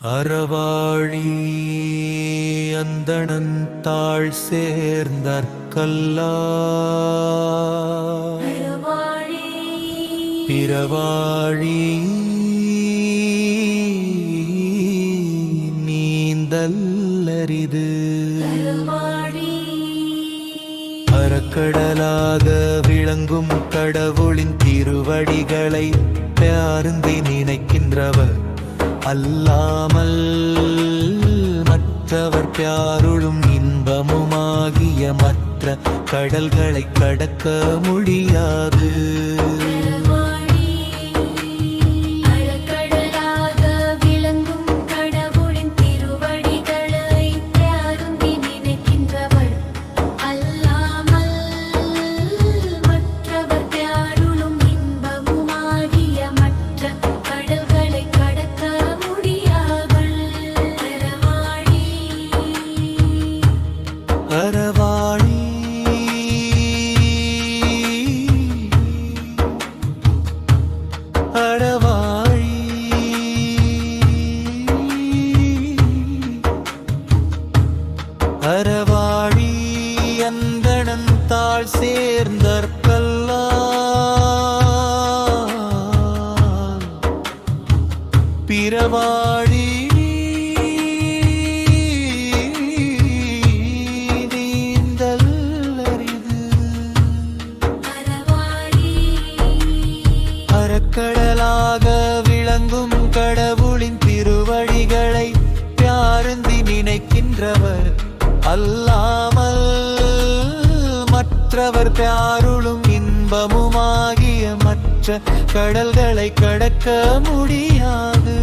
அறவாழி அந்தணந்தாள் சேர்ந்தற்கல்லா பிறவாழி நீந்தல்லரிது அறக்கடலாக விளங்கும் கடவுளின் திருவடிகளை பேருந்தி நினைக்கின்றவர் அல்லாமல் மற்றவர் பியாருளும் இன்பமுமாகிய மற்ற கடல்களை கடக்க முடியாது. அறவாழி அறவாழி அறவாழி அந்தணந்தாள் சேர்ந்தற்கல்லா பிறவாழி கடலாக விளங்கும் கடவுளின் திருவடிகளை பியாருந்தி நினைக்கின்றவர் அல்லாமல் மற்றவர் பியாருளும் இன்பமுமாகிய மற்ற கடல்களை கடக்க முடியாது.